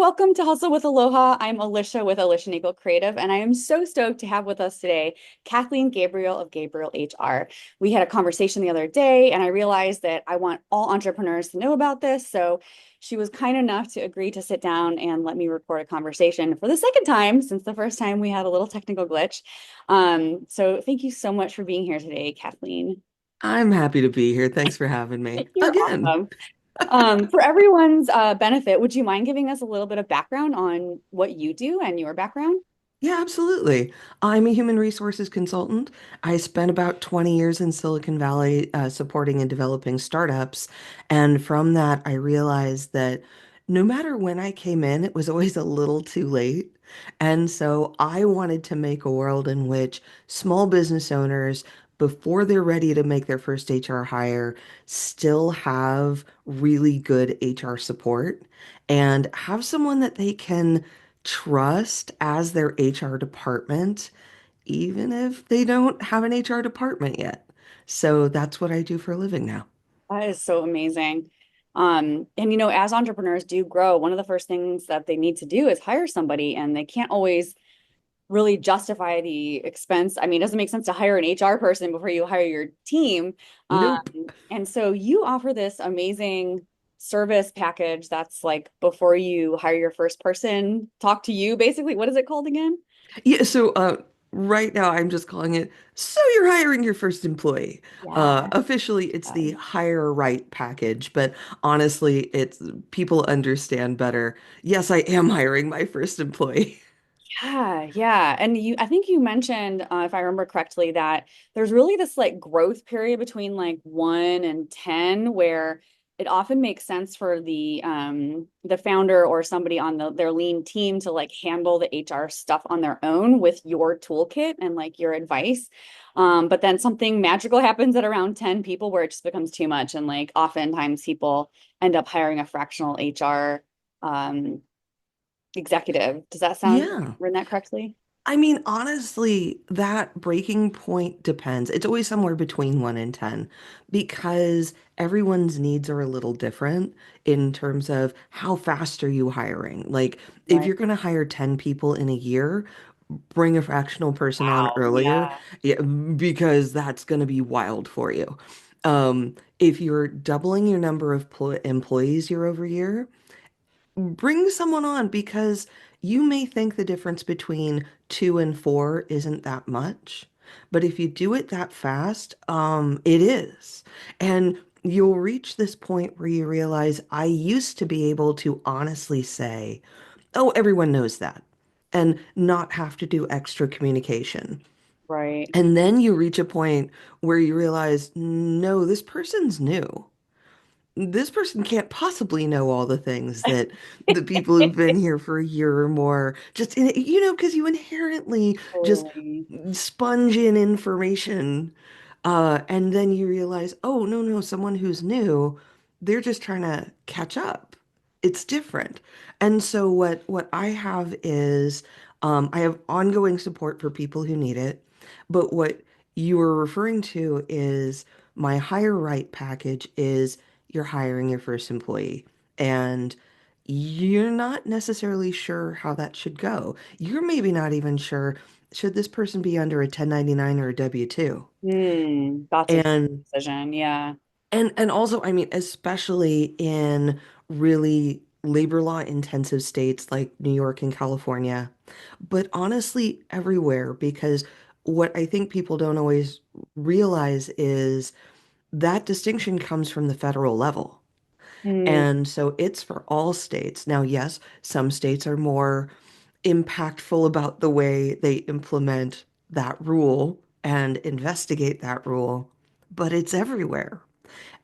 welcome to Hustle with Aloha. I'm Alicia with Alicia Nagel Creative, and I am so stoked to have with us today Kathleen Gabriel of Gabriel HR. We had a conversation the other day, and I realized that I want all entrepreneurs to know about this. So she was kind enough to agree to sit down and let me record a conversation for the second time, since the first time we had a little technical glitch. So thank you so much for being here today, Kathleen. I'm happy to be here. Thanks for having me You're again. awesome. For everyone's benefit, would you mind giving us a little bit of background on what you do and your background? Yeah, absolutely. I'm a human resources consultant. I spent about 20 years in Silicon Valley supporting and developing startups. And from that, I realized that no matter when I came in, it was always a little too late. And so I wanted to make a world in which small business owners, before they're ready to make their first HR hire, still have really good HR support and have someone that they can trust as their HR department, even if they don't have an HR department yet. So that's what I do for a living now. That is so amazing. And as entrepreneurs do grow, one of the first things that they need to do is hire somebody, and they can't always really justify the expense. I mean, it doesn't make sense to hire an HR person before you hire your team. Um, Nope. and so you offer this amazing service package that's like before you hire your first person, talk to you, basically. What is it called again? Yeah, so right now I'm just calling it, so you're hiring your first employee. Yeah. Officially, it's the hire right package, but honestly, it's people understand better. Yes, I am hiring my first employee. Yeah, yeah. And I think you mentioned, if I remember correctly, that there's really this like growth period between like 1 and 10 where it often makes sense for the founder or somebody on their lean team to like handle the HR stuff on their own with your toolkit and like your advice. But then something magical happens at around 10 people where it just becomes too much. And like oftentimes people end up hiring a fractional HR um executive. Does that sound Yeah. written that correctly? I mean, honestly, that breaking point depends. It's always somewhere between 1 and 10 because everyone's needs are a little different in terms of how fast are you hiring. Like, if Right. you're going to hire 10 people in a year, bring a fractional person on Wow. earlier, Yeah. yeah, because that's going to be wild for you. If you're doubling your number of employees year over year, bring someone on because you may think the difference between 2 and 4 isn't that much, but if you do it that fast, it is. And you'll reach this point where you realize I used to be able to honestly say, oh, everyone knows that, and not have to do extra communication. Right. And then you reach a point where you realize, no, this person's new. This person can't possibly know all the things that the people who've been here for a year or more just because you inherently just Totally. sponge in information, and then you realize, oh, no, no, someone who's new, they're just trying to catch up. It's different. And so what I have is I have ongoing support for people who need it, but what you were referring to is my higher right package is you're hiring your first employee and you're not necessarily sure how that should go. You're maybe not even sure, should this person be under a 1099 or a W-2? That's a And decision. Yeah. and also, I mean, especially in really labor law intensive states like New York and California, but honestly everywhere, because what I think people don't always realize is that distinction comes from the federal level. Mm, And so it's for all states. Now, yes, some states are more impactful about the way they implement that rule and investigate that rule, but it's everywhere.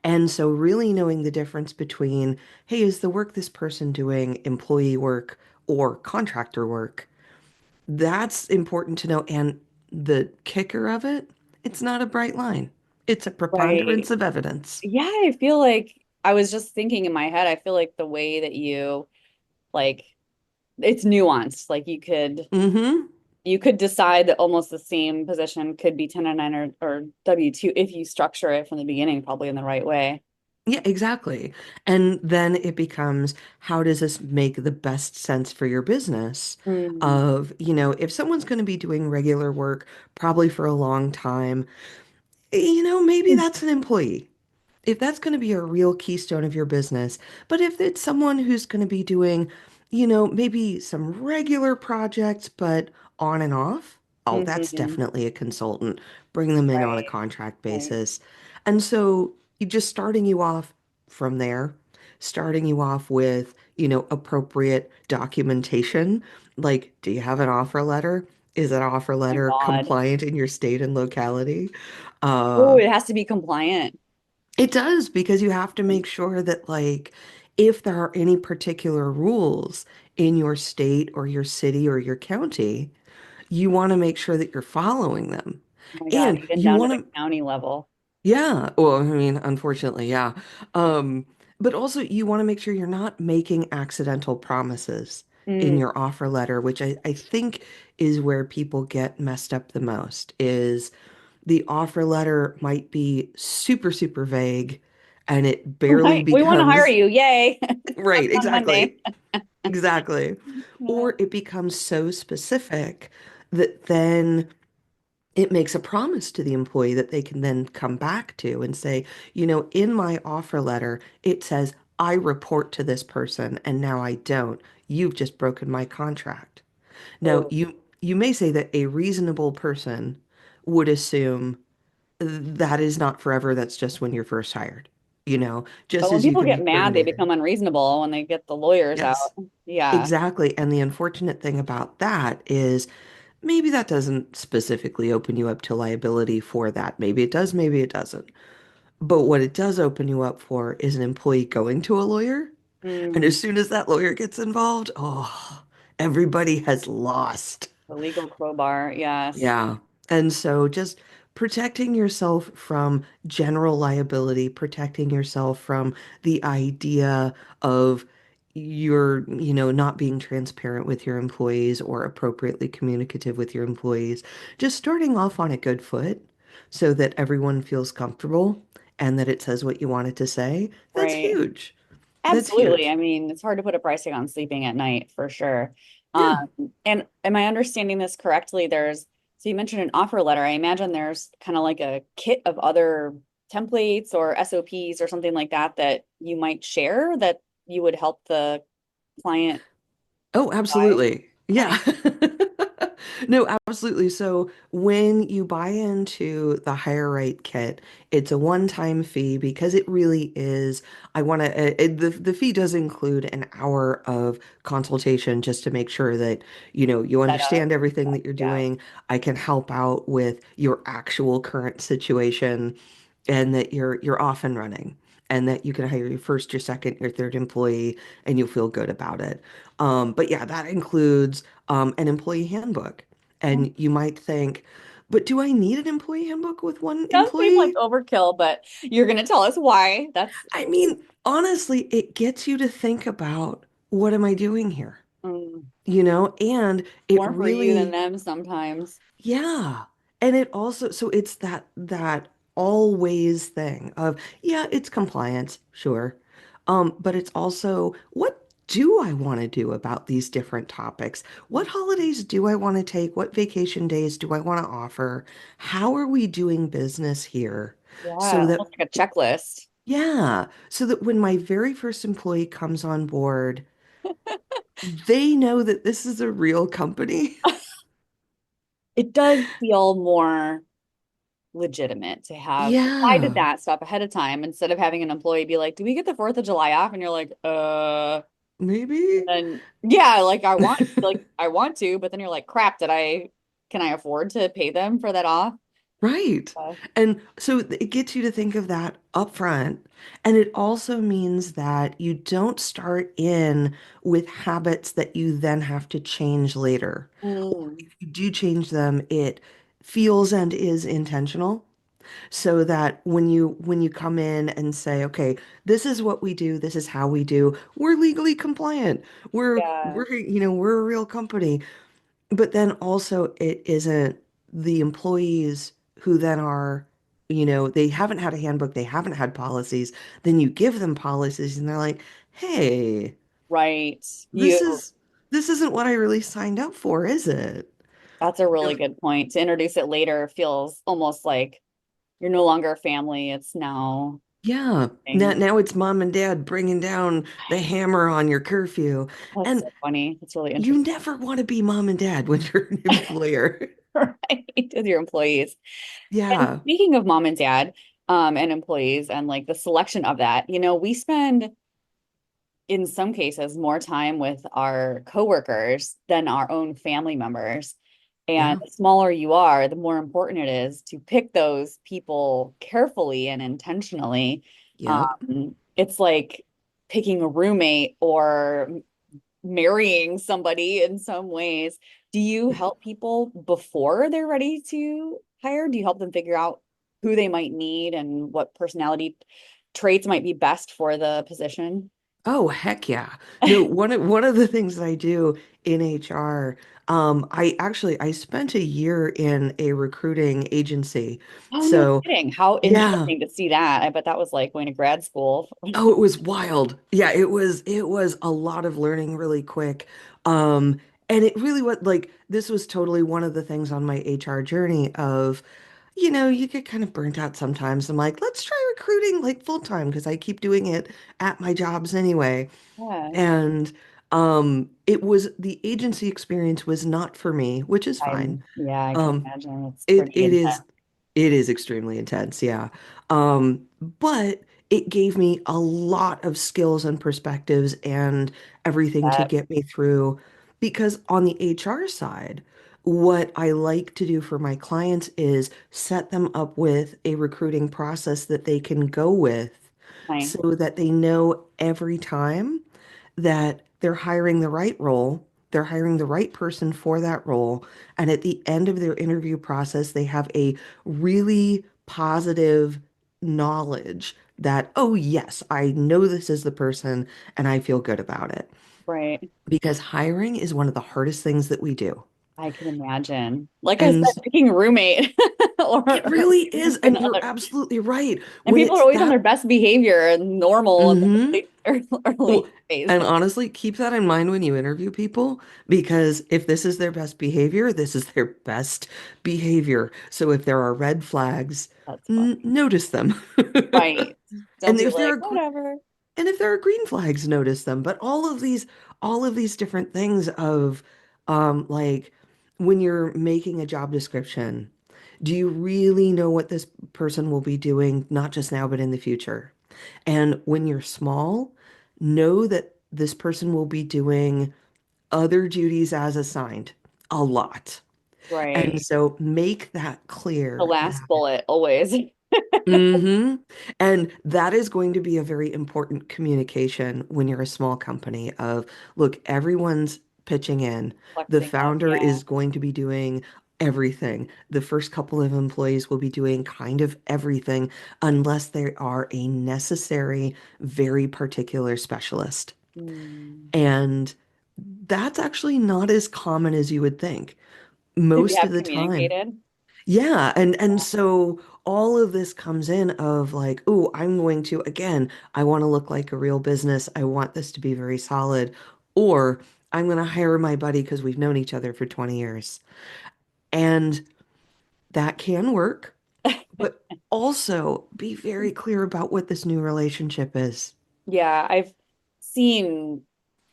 And so, really knowing the difference between, hey, is the work this person doing employee work or contractor work? That's important to know. And the kicker of it, it's not a bright line, it's a right. preponderance of evidence. Yeah, I feel like I was just thinking in my head, I feel like the way that you like it's nuanced. Like Mm-hmm. you could decide that almost the same position could be 1099 or W-2 if you structure it from the beginning, probably in the right way. Yeah, exactly. And then it becomes, how does this make the best sense for your business? Mm, Of, if someone's going to be doing regular work, probably for a long time, maybe that's an employee. If that's going to be a real keystone of your business. But if it's someone who's going to be doing, maybe some regular projects, but on and off, oh, that's mhm. definitely a consultant. Bring them in on a Right, contract right. basis. And so you just starting you off from there, starting you off with, appropriate documentation. Like, do you have an offer letter? Is that offer My letter God. compliant in your state and locality? Oh, Uh, it has to be compliant. it does because you have to make sure that, like, if there are any particular rules in your state or your city or your county, you want to make sure that you're following them. Oh my God, And even you down to want the to, county level. yeah, well, I mean, unfortunately, yeah. Um, but also you want to make sure you're not making accidental promises in Mm, your offer letter, which I think is where people get messed up the most, is the offer letter might be super, super vague and it barely right. We want to hire becomes, you. Yay. right, On Monday. exactly, exactly. Yeah. Or it becomes so specific that then it makes a promise to the employee that they can then come back to and say, in my offer letter, it says, I report to this person and now I don't. You've just broken my contract. Now, Oh. you may say that a reasonable person would assume that is not forever. That's just when you're first hired, But just when as you people can get be mad, they terminated. become unreasonable when they get the lawyers Yes, out. Yeah. exactly. And the unfortunate thing about that is maybe that doesn't specifically open you up to liability for that. Maybe it does, maybe it doesn't. But what it does open you up for is an employee going to a lawyer. And Mm, as soon as that lawyer gets involved, oh, everybody has lost. the legal crowbar. Yes. Yeah. And so just protecting yourself from general liability, protecting yourself from the idea of not being transparent with your employees or appropriately communicative with your employees, just starting off on a good foot so that everyone feels comfortable and that it says what you want it to say. That's Right. huge. That's Absolutely. I huge. mean, it's hard to put a pricing on sleeping at night for sure. Um, Yeah. and am I understanding this correctly? So you mentioned an offer letter. I imagine there's kind of like a kit of other templates or SOPs or something like that that you might share that you would help the client Oh, buy. absolutely. Okay. Yeah. No, absolutely. So when you buy into the higher rate kit, it's a one-time fee because it really is. I want to, the fee does include an hour of consultation just to make sure that, you Set up. understand everything that you're Yeah. doing. I can help out with your actual current situation and that you're off and running and that you can hire your first, your second, your third employee and you'll feel good about it. But yeah, that includes an employee handbook. And you might think, but do I need an employee handbook with one Does seem like employee? overkill, but you're going to tell us why. That's I mean, honestly, it gets you to think about, what am I doing here? mm, And it more for you than really, them sometimes. yeah. And it also, so it's that always thing of, yeah, it's compliance, sure. But it's also, what do I want to do about these different topics? What holidays do I want to take? What vacation days do I want to offer? How are we doing business here? Yeah, So that, almost like a checklist. yeah, so that when my very first employee comes on board, they know that this is a real company. It does feel more legitimate to have decided Yeah, that stuff ahead of time instead of having an employee be like, "Do we get the 4th of July off?" And you're like, maybe. and then yeah, I want to, but then you're like, "Crap, can I afford to pay them for that off?" Right. Uh, And so it gets you to think of that up front. And it also means that you don't start in with habits that you then have to change later. Or mm, if you do change them, it feels and is intentional. So that when you come in and say, okay, this is what we do, this is how we do, we're legally compliant. We're yeah, we're we're a real company. But then also it isn't the employees who then are, they haven't had a handbook, they haven't had policies, then you give them policies and they're like, "Hey, Right. this You, is this isn't what I really signed up for, is it?" that's a You really know, good point. To introduce it later feels almost like you're no longer a family. It's now yeah. Now, thing. now it's mom and dad bringing down the hammer on your curfew. That's And so funny. It's really you interesting. never want to be mom and dad when you're an employer. Right. With your employees. And Yeah. speaking of mom and dad, and employees and like the selection of that, we spend in some cases more time with our coworkers than our own family members. And Yeah. the smaller you are, the more important it is to pick those people carefully and intentionally. Yep. It's like picking a roommate or marrying somebody in some ways. Do you help people before they're ready to hire? Do you help them figure out who they might need and what personality traits might be best for the position? Oh, heck yeah. No, one of the things that I do in HR, I spent a year in a recruiting agency. Oh, no So kidding. How yeah. interesting to see that. I bet that was like going to grad school. Oh, it was wild. Yeah, it was a lot of learning really quick. Um, and it really was like this was totally one of the things on my HR journey of, you get kind of burnt out sometimes. I'm like, let's try recruiting like full time because I keep doing it at my jobs anyway. Yeah, And the agency experience was not for me, which is fine. I can Um, imagine it's it pretty it intense. is it is extremely intense, yeah. But it gave me a lot of skills and perspectives and everything to That get me through because on the HR side, what I like to do for my clients is set them up with a recruiting process that they can go with nice. so that they know every time that they're hiring the right role, they're hiring the right person for that role, and at the end of their interview process, they have a really positive knowledge that, oh, yes, I know this is the person and I feel good about it. Right. Because hiring is one of the hardest things that we do. I can imagine. Like I said, And picking a roommate it or really is. significant And you're other. absolutely right. And When people are it's always on that, their best behavior and normal in mhm. the early Well, phase. and honestly, keep that in mind when you interview people, because if this is their best behavior, this is their best behavior. So if there are red flags, That's funny. notice them. Right. Don't And be if there like, are whatever. and if there are green flags, notice them. But all of these different things of like when you're making a job description, do you really know what this person will be doing, not just now, but in the future? And when you're small, know that this person will be doing other duties as assigned a lot. And Right. so make that The clear last that bullet, always hmm And that is going to be a very important communication when you're a small company of, look, everyone's pitching in. The flexing up. founder Yeah. is going to be doing everything. The first couple of employees will be doing kind of everything unless they are a necessary, very particular specialist. Hmm. And that's actually not as common as you would think. If you Most have of the time, communicated, yeah, and so all of this comes in of like, oh, I'm going to again, I want to look like a real business. I want this to be very solid. Or I'm going to hire my buddy because we've known each other for 20 years. And that can work, but also be very clear about what this new relationship is. yeah, I've seen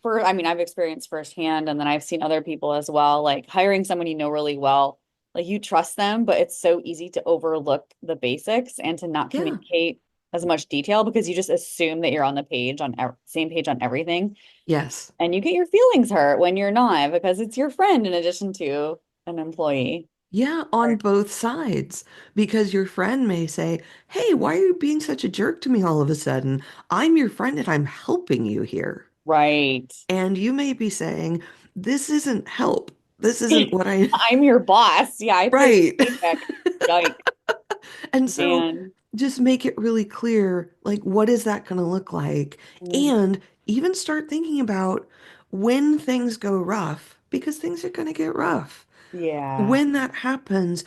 I mean, I've experienced firsthand, and then I've seen other people as well, like hiring someone you know really well, like you trust them, but it's so easy to overlook the basics and to not Yeah. communicate as much detail because you just assume that you're on the page on same page on everything, Yes. and you get your feelings hurt when you're not because it's your friend in addition to an employee. Yeah, on both sides. Because your friend may say, hey, why are you being such a jerk to me all of a sudden? I'm your friend and I'm helping you here. Right. And you may be saying, this isn't help. This isn't what I, I'm your boss. Yeah, I pay right. your paycheck. Yike, And so man. just make it really clear, like, what is that going to look like? Mm, And even start thinking about when things go rough, because things are going to get rough. yeah. When that happens,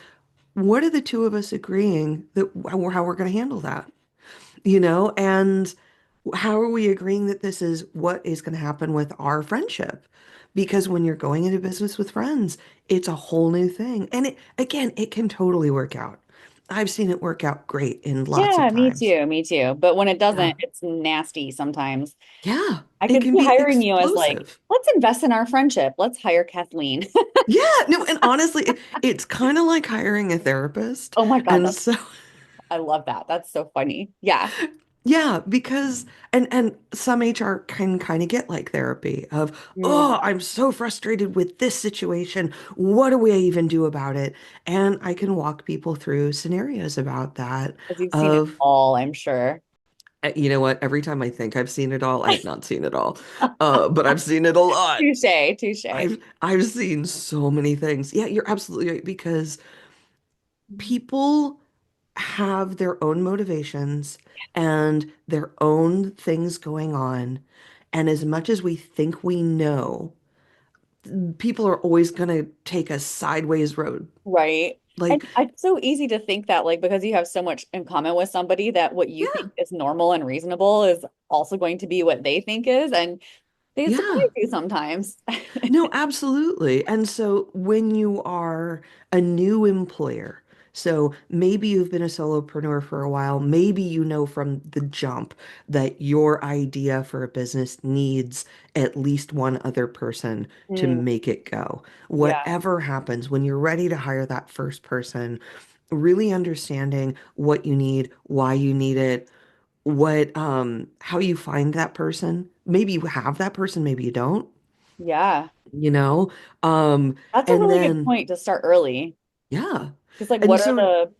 what are the two of us agreeing that how we're going to handle that? You know, and how are we agreeing that this is what is going to happen with our friendship? Because when you're going into business with friends, it's a whole new thing. And it, again, it can totally work out. I've seen it work out great in lots of Yeah, me times. too, me too. But when it Yeah. doesn't, it's nasty sometimes. Yeah. I It could can see be hiring you as like, explosive. let's invest in our friendship. Let's hire Kathleen. Yeah. No, and honestly, it's kind of like hiring a therapist. Oh my God, And so I love that. That's so funny. Yeah. yeah, because and some HR can kind of get like therapy of, oh, Mm, I'm so frustrated with this situation. What do we even do about it? And I can walk people through scenarios about that because you've seen it of, all, I'm sure. you know what, every time I think I've seen it all, I have not seen it all. But I've seen it a lot. Touche, touche. I've seen so many things. Yeah, you're absolutely right because people have their own motivations and their own things going on. And as much as we think we know, people are always going to take a sideways road. Right. And Like, it's so easy to think that, like, because you have so much in common with somebody, that what you yeah, think is normal and reasonable is also going to be what they think is. And they yeah. surprise you sometimes. No, absolutely. And so when you are a new employer, so maybe you've been a solopreneur for a while, maybe you know from the jump that your idea for a business needs at least one other person to Mm, make it go. yeah. Whatever happens, when you're ready to hire that first person, really understanding what you need, why you need it, how you find that person. Maybe you have that person, maybe you don't, Yeah. you know? Um, That's a and really good then, point to start early. yeah. Because like And so,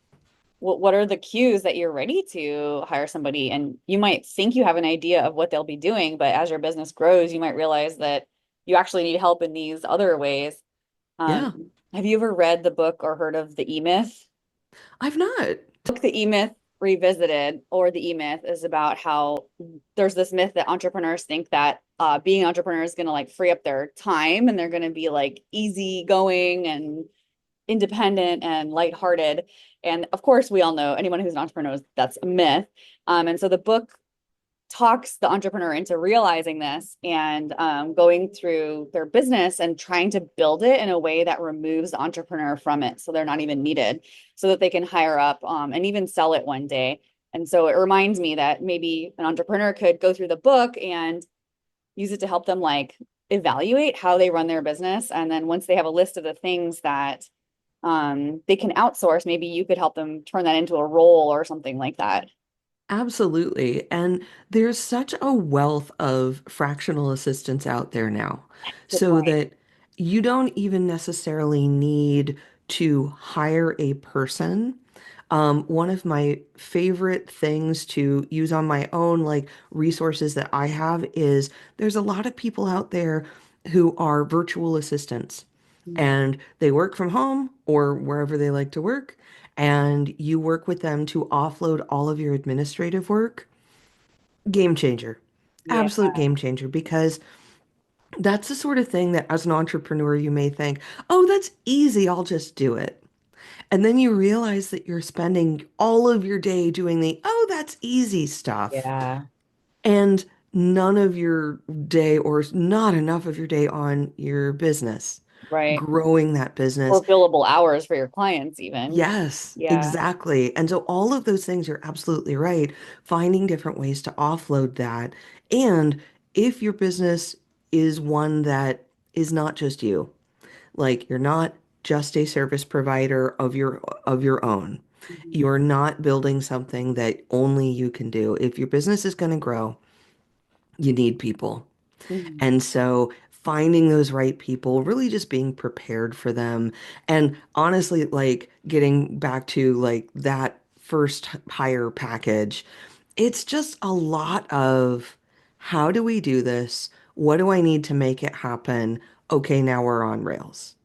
what are the cues that you're ready to hire somebody? And you might think you have an idea of what they'll be doing, but as your business grows, you might realize that you actually need help in these other ways. yeah, Have you ever read the book or heard of the E-Myth? I've not. Book The E-Myth Revisited, or the E-Myth, is about how there's this myth that entrepreneurs think that being an entrepreneur is going to like free up their time and they're going to be like easygoing and independent and lighthearted. And of course, we all know, anyone who's an entrepreneur, that's a myth. And so the book talks the entrepreneur into realizing this and going through their business and trying to build it in a way that removes the entrepreneur from it so they're not even needed, so that they can hire up and even sell it one day. And so it reminds me that maybe an entrepreneur could go through the book and use it to help them like evaluate how they run their business. And then once they have a list of the things that they can outsource, maybe you could help them turn that into a role or something like that. Absolutely. And there's such a wealth of fractional assistance out there now, Good so point. that you don't even necessarily need to hire a person. One of my favorite things to use on my own, like resources that I have, is there's a lot of people out there who are virtual assistants Mm, and they work from home or wherever they like to work, and you work with them to offload all of your administrative work. Game changer. yeah, Absolute game changer because that's the sort of thing that as an entrepreneur you may think, oh, that's easy, I'll just do it. And then you realize that you're spending all of your day doing the, oh, that's easy stuff. yeah, And none of your day or not enough of your day on your business, right. growing that business. Or billable hours for your clients, even. Yes, Yeah. exactly. And so all of those things, you're absolutely right. Finding different ways to offload that. And if your business is one that is not just you, like you're not just a service provider of your own. Mhm. You're not building something that only you can do. If your business is going to grow, you need people. Mhm. And so finding those right people, really just being prepared for them. And honestly, like getting back to like that first hire package, it's just a lot of how do we do this? What do I need to make it happen? Okay, now we're on rails.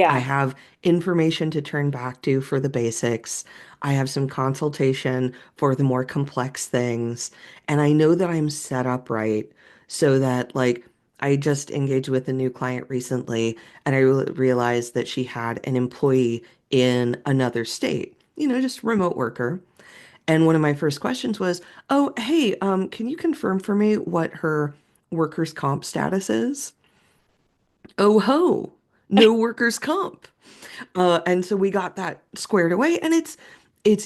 I Yeah. have information to turn back to for the basics. I have some consultation for the more complex things. And I know that I'm set up right so that, like, I just engaged with a new client recently and I realized that she had an employee in another state, just remote worker. And one of my first questions was, oh, hey, can you confirm for me what her workers' comp status is? Oh ho, no workers' comp. And so we got that squared away, and it's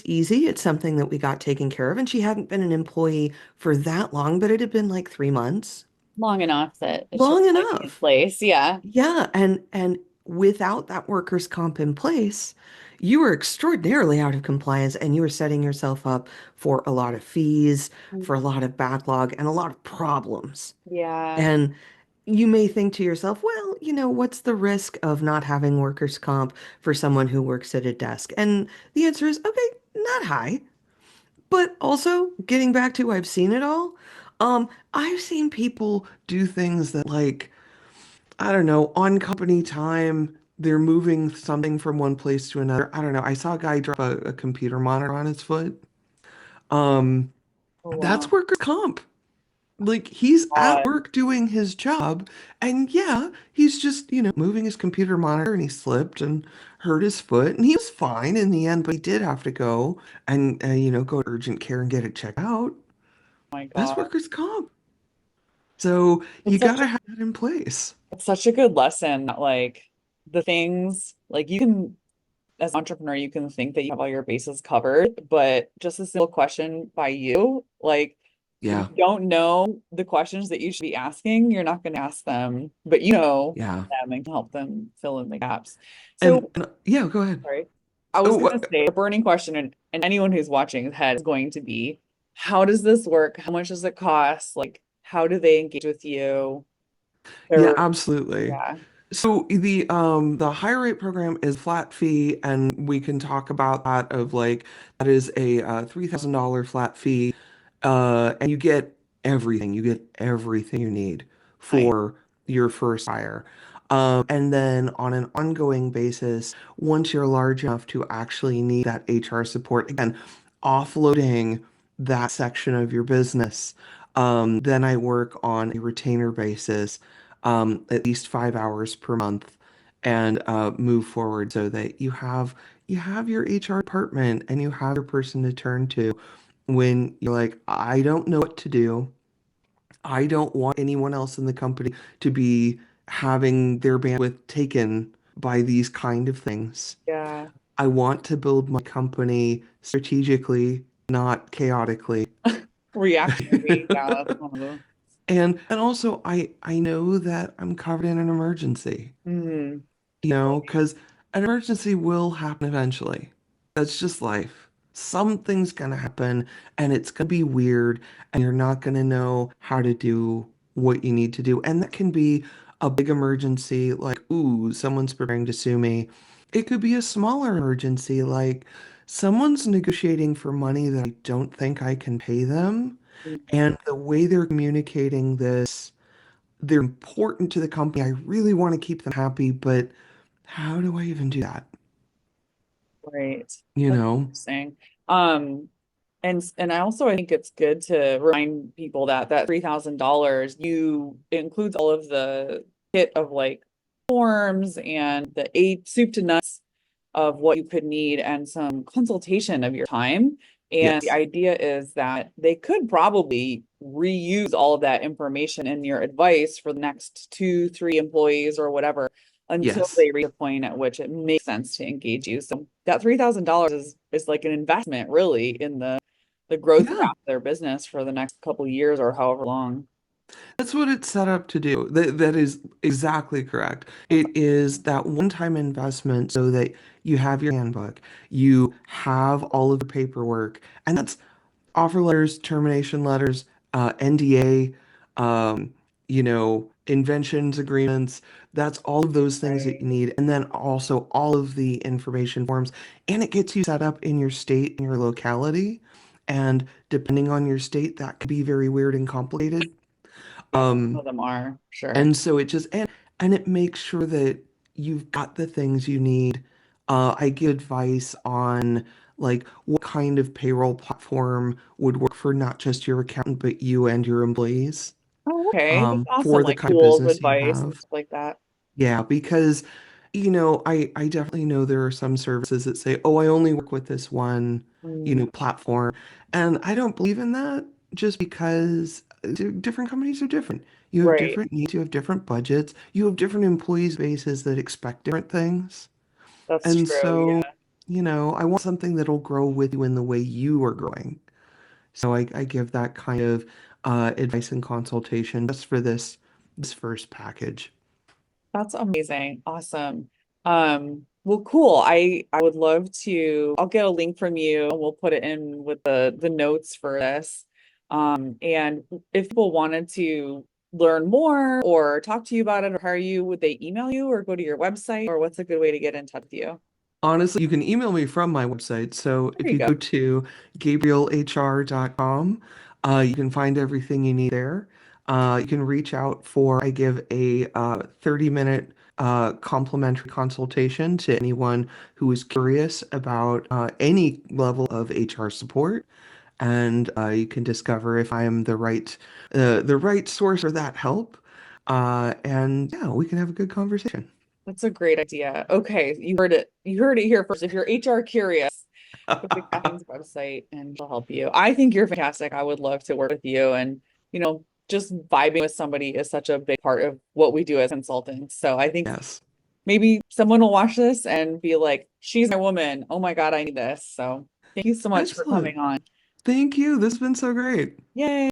easy. It's something that we got taken care of. And she hadn't been an employee for that long, but it had been like 3 months. Long enough that it should Long probably be in enough. place. Yeah. Yeah, and without that workers' comp in place, you were extraordinarily out of compliance and you were setting yourself up for a lot of fees, for a lot of backlog, and a lot of problems. Yeah. And you may think to yourself, well, what's the risk of not having workers' comp for someone who works at a desk? And the answer is, okay, not high. But also, getting back to I've seen it all. I've seen people do things that like I don't know, on company time, they're moving something from one place to another. I don't know. I saw a guy drop a computer monitor on his foot. Um, Oh, that's wow. workers' comp. Like he's at God. work doing his job, and yeah, he's just, moving his computer monitor and he slipped and hurt his foot, and he was fine in the end, but he did have to go and go to urgent care and get it checked out. Oh my That's God. workers' comp. So you It's such gotta a have that in place. it's such a good lesson that like the things like you can as an entrepreneur, you can think that you have all your bases covered, but just a simple question by you, like if Yeah, you don't know the questions that you should be asking, you're not going to ask them, but you know yeah. them and can help them fill in the gaps. So, And yeah, go ahead. sorry, I was Oh, going to say the burning question, and anyone who's watching head is going to be, how does this work? How much does it cost? Like, how do they engage with you? yeah, They're, absolutely. yeah, So the higher rate program is flat fee, and we can talk about that of like that is a $3,000 flat fee, and you get everything. You get everything you need nice. for your first hire. And then on an ongoing basis, once you're large enough to actually need that HR support, again, offloading that section of your business, then I work on a retainer basis at least 5 hours per month and move forward so that you have your HR department and you have your person to turn to when you're like, I don't know what to do. I don't want anyone else in the company to be having their bandwidth taken by these kind of things. Yeah. I want to build my company strategically, not chaotically. Reactionary. Yeah, that's one of the. And also I know that I'm covered in an emergency. Mhm. Because an emergency will happen eventually. That's just life. Something's gonna happen and it's gonna be weird and you're not gonna know how to do what you need to do. And that can be a big emergency, like, ooh, someone's preparing to sue me. It could be a smaller emergency, like someone's negotiating for money that I don't think I can pay them. And the way they're communicating this, they're important to the company. I really want to keep them happy, but how do I even do that? Right. You That's know? interesting. Um, and I also I think it's good to remind people that that $3,000 you it includes all of the kit of like forms and the eight soup to nuts of what you could need and some consultation of your time. And the Yes. idea is that they could probably reuse all of that information in your advice for the next two, three employees or whatever until Yes. they reach a point at which it makes sense to engage you. So that $3,000 is like an investment really in the growth Yeah. path of their business for the next couple of years or however long. That's what it's set up to do. That is exactly correct. Okay. It is that one-time investment so that you have your handbook, you have all of the paperwork, and that's offer letters, termination letters, NDA, inventions agreements. That's all of those things that Right. you need. And then also all of the information forms. And it gets you set up in your state and your locality. And depending on your state, that could be very weird and complicated. Yeah, some Um, of them are, sure. and so it just and it makes sure that you've got the things you need. I give advice on like what kind of payroll platform would work for not just your accountant, but you and your employees, Oh, okay. That's awesome. for the Like kind of tools, business you advice, and have. stuff like that. Yeah, because I definitely know there are some services that say, oh, I only work with this one, Mm, platform. And I don't believe in that just because different companies are different. You have right. different needs, you have different budgets, you have different employees bases that expect different things. That's And true. so, Yeah. I want something that'll grow with you in the way you are growing. So I give that kind of advice and consultation just for this first package. That's amazing. Awesome. Well, cool. I would love to, I'll get a link from you and we'll put it in with the notes for this. And if people wanted to learn more or talk to you about it or hire you, would they email you or go to your website or what's a good way to get in touch with you? Honestly, you can email me from my website. So There if you you go. go to gabrielhr.com, you can find everything you need there. You can reach out I give a 30-minute complimentary consultation to anyone who is curious about any level of HR support. And you can discover if I am the right source for that help. And yeah, we can have a good conversation. That's a great idea. Okay, you heard it. You heard it here first. If you're HR curious, go to Kathleen's website and she'll help you. I think you're fantastic. I would love to work with you. And, just vibing with somebody is such a big part of what we do as consultants. So I think Yes, maybe someone will watch this and be like, she's my woman. Oh my God, I need this. So thank you so much for excellent. coming on. Thank you. This has been so great. Yay.